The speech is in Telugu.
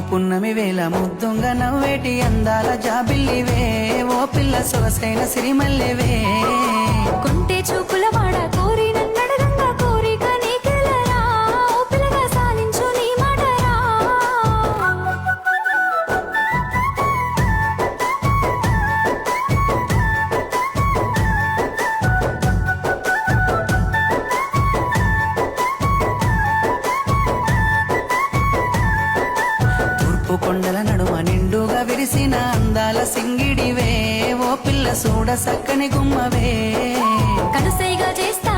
పున్నమి వేల ముద్దుంగ నవ్వేటి అందాల జాబిల్లివే ఓ పిల్ల సొగసైన సిరిమల్లెవే కుంటే చూపుల వాడ కోరి నన్నడగంగా కోరిక నీకెలరా ఓ పిల్లగా సాలించు నీ మాటరా తూర్పు కొండల నడుమ నిండుగా విరిసిన అందాల సింగిడివే ఓ పిల్ల చూడ సక్కని గుమ్మవే కనుసైగా చేస్తా